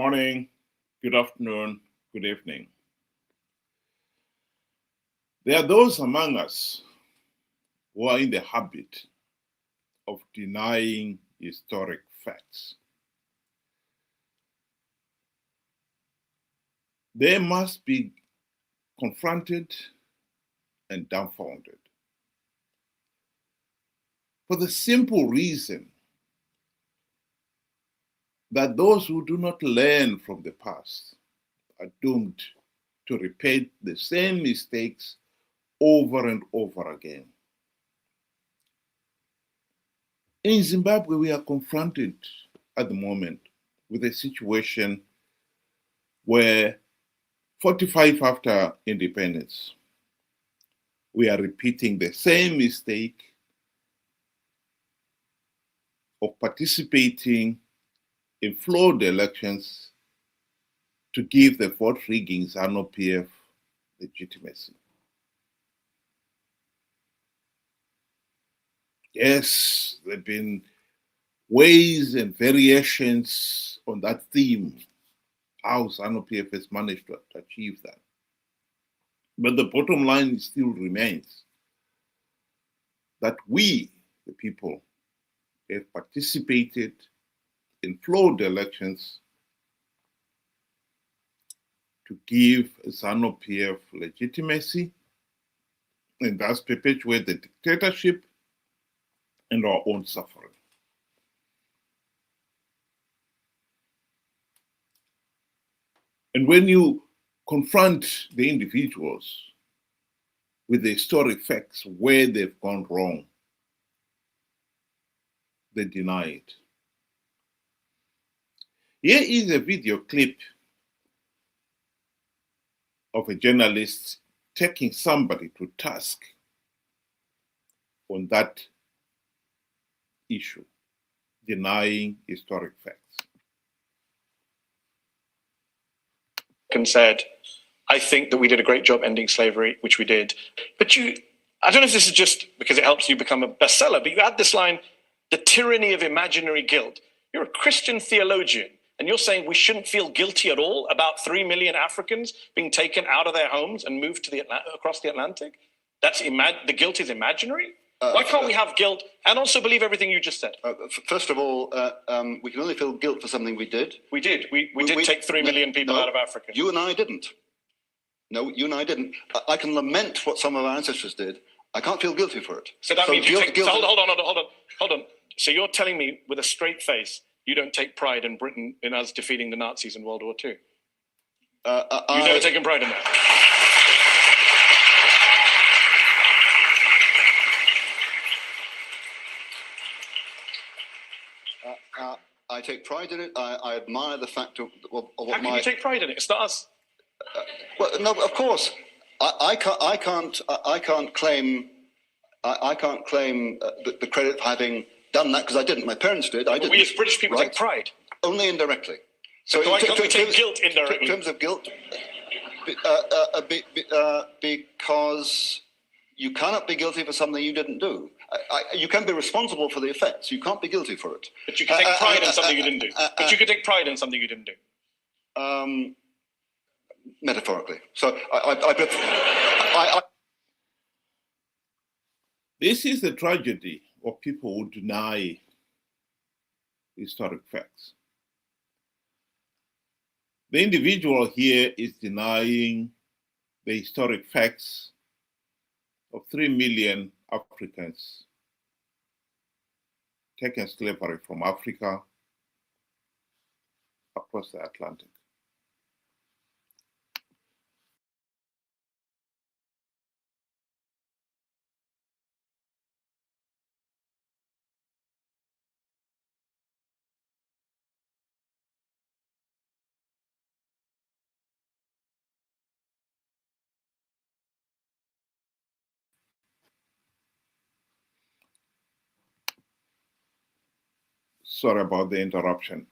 morning, good afternoon, good evening. There are those among us who are in the habit of denying historic facts. They must be confronted and dumbfounded for the simple reason that those who do not learn from the past are doomed to repeat the same mistakes over and over again. In Zimbabwe, we are confronted at the moment with a situation where 45 after independence, we are repeating the same mistake of participating in flawed elections to give the vote rigging Zanu PF legitimacy. Yes, there have been ways and variations on that theme, how Zanu PF has managed to achieve that. But the bottom line still remains that we, the people, have participated in flawed elections to give Zanu PF legitimacy and thus perpetuate the dictatorship and our own suffering. And when you confront the individuals with the historic facts where they've gone wrong, they deny it. Here is a video clip of a journalist taking somebody to task on that issue, denying historic facts. And said, I think that we did a great job ending slavery, which we did. But I don't know if this is just because it helps you become a bestseller, but you add this line, the tyranny of imaginary guilt. You're a Christian theologian, and you're saying we shouldn't feel guilty at all about 3 million Africans being taken out of their homes and moved to across the Atlantic? The guilt is imaginary? Why can't we have guilt and also believe everything you just said? First of all, we can only feel guilt for something we did. We did. We did take 3 million people out of Africa. You and I didn't. No, you and I didn't. I can lament what some of our ancestors did. I can't feel guilty for it. So that means you take... Hold on. So you're telling me with a straight face, you don't take pride in Britain, in us defeating the Nazis in World War II? You've never taken pride in that? I take pride in it. I admire the fact of what How can you take pride in it? It's not us. Well, no, of course, I can't claim the credit for having done that because I didn't. My parents did. I didn't. We as British people take pride only indirectly. So why can't we take guilt indirectly? In terms of guilt, because you cannot be guilty for something you didn't do. You can be responsible for the effects. You can't be guilty for it. But you can take pride in something you didn't do. But you can take pride in something you didn't do. Metaphorically. So This is the tragedy of people who deny historic facts. The individual here is denying the historic facts of 3 million Africans taken slavery from Africa across the Atlantic. Sorry about the interruption.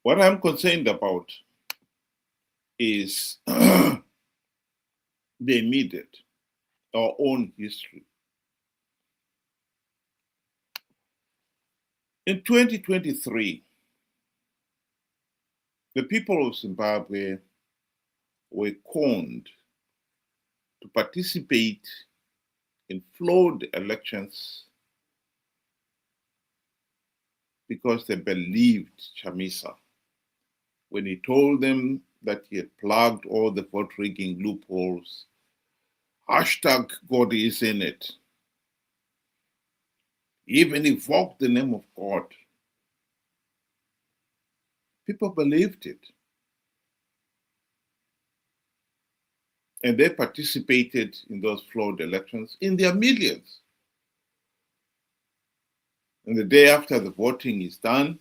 What I'm concerned about is the immediate, our own history. In 2023, the people of Zimbabwe were conned to participate in flawed elections because they believed Chamisa when he told them that he had plugged all the vote rigging loopholes. Hashtag God is in it. He even evoked the name of God. People believed it. And they participated in those flawed elections in their millions. And the day after the voting is done,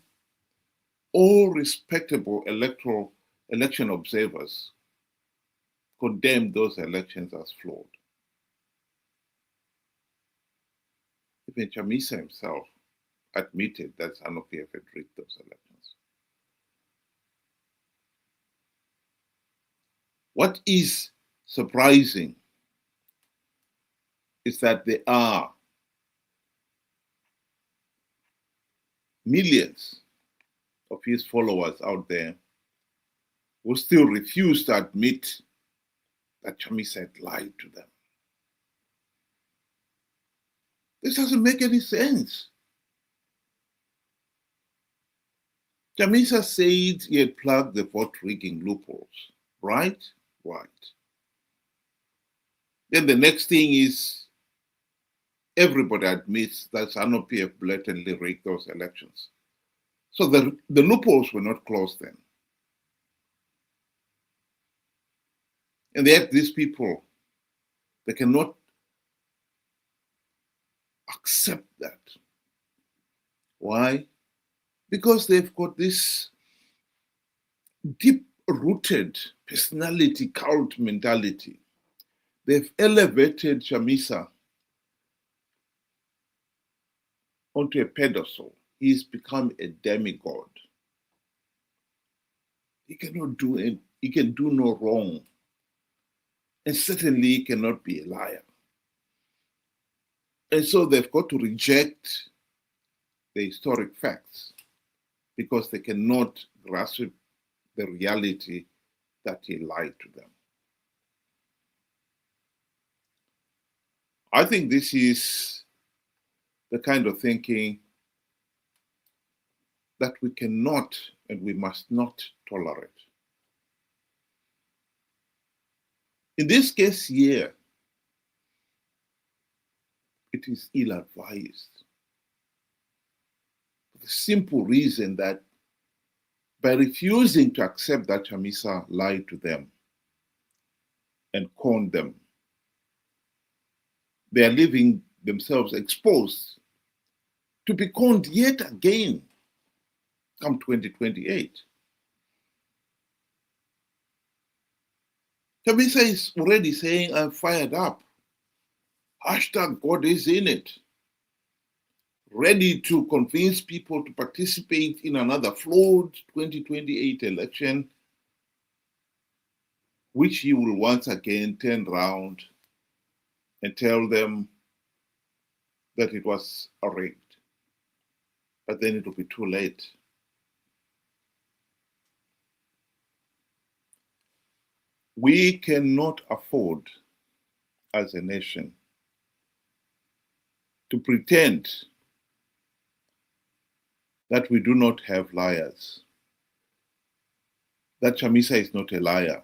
all respectable election observers condemned those elections as flawed. Even Chamisa himself admitted that Zanu PF had rigged those elections. What is surprising is that there are millions of his followers out there who still refuse to admit that Chamisa had lied to them. This doesn't make any sense. Chamisa said he had plugged the vote rigging loopholes, right? Right. Then the next thing is everybody admits that Zanu PF blatantly rigged those elections. So the loopholes were not closed then. And yet these people, they cannot accept that. Why? Because they've got this deep-rooted personality cult mentality. They've elevated Chamisa onto a pedestal. He's become a demigod. He cannot do it. He can do no wrong. And certainly he cannot be a liar. And so they've got to reject the historic facts because they cannot grasp the reality that he lied to them. I think this is the kind of thinking that we cannot and we must not tolerate. In this case here, it is ill-advised. For the simple reason that by refusing to accept that Chamisa lied to them and conned them, they are leaving themselves exposed to be conned yet again come 2028. Chamisa is already saying, I'm fired up. Hashtag God is in it. Ready to convince people to participate in another flawed 2028 election, which he will once again turn around and tell them that it was rigged. But then it will be too late. We cannot afford as a nation to pretend that we do not have liars, that Chamisa is not a liar,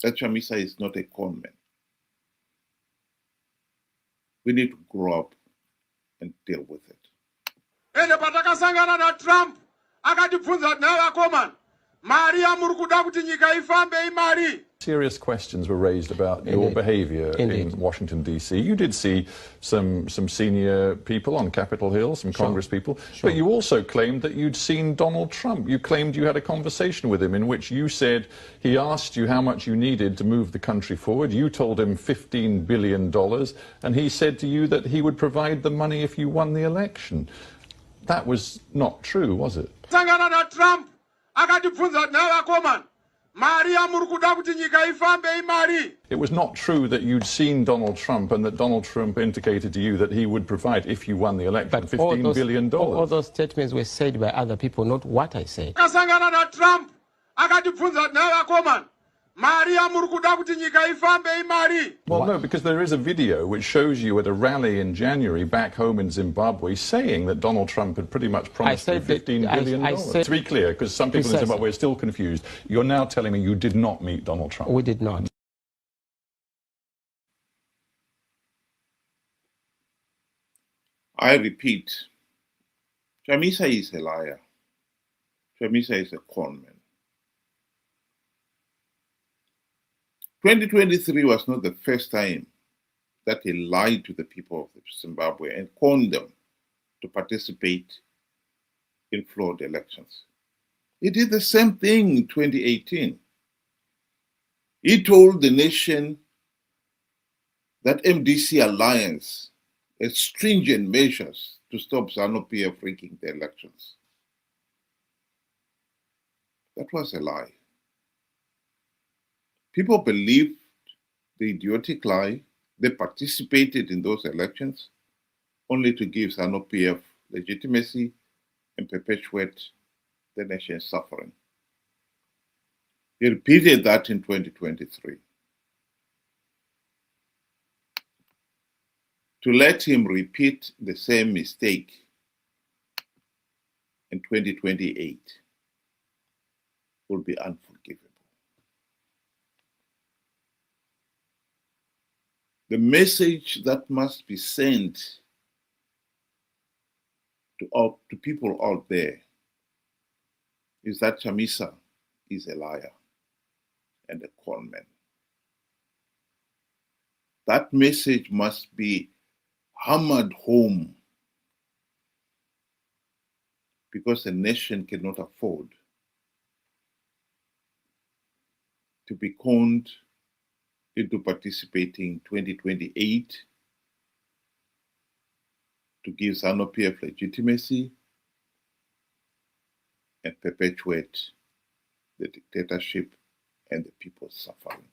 that Chamisa is not a conman. We need to grow up and deal with it. Ende patakasangana na Trump akatibvunza navakomana mari yamuri kuda kuti nyika ifambe imari. Serious questions were raised about your behaviour in Washington, D.C. You did see some senior people on Capitol Hill, some Congress people, but you also claimed that you'd seen Donald Trump. You claimed you had a conversation with him in which you said he asked you how much you needed to move the country forward. You told him $15 billion, and he said to you that he would provide the money if you won the election. That was not true, was it? Sangana na Trump akatibvunza navakomana Maria muri kuda kuti nyika ifambe imari. It was not true that you'd seen Donald Trump and that Donald Trump indicated to you that he would provide, if you won the election, But $15 billion. All those statements were said by other people, not what I said. Akasangana na Trump akatibvunza naye vakomana. Maria muri kuda kuti nyika ifambe imari. Well, no, because there is a video which shows you at a rally in January back home in Zimbabwe saying that Donald Trump had pretty much promised you $15 billion. To be clear, because some people in Zimbabwe are still confused, you're now telling me you did not meet Donald Trump. We did not. I repeat, Chamisa is a liar. Chamisa is a conman. 2023 was not the first time that he lied to the people of Zimbabwe and conned them to participate in flawed elections. He did the same thing in 2018. He told the nation that MDC alliance has stringent measures to stop Zanu PF rigging the elections. That was a lie. People believed the idiotic lie. They participated in those elections only to give Zanu PF legitimacy and perpetuate the nation's suffering. He repeated that in 2023. To let him repeat the same mistake in 2028 will be unforgivable. The message that must be sent to people out there is that Chamisa is a liar and a conman. That message must be hammered home because a nation cannot afford to be conned into participating 2028 to give Zanu PF legitimacy and perpetuate the dictatorship and the people's suffering.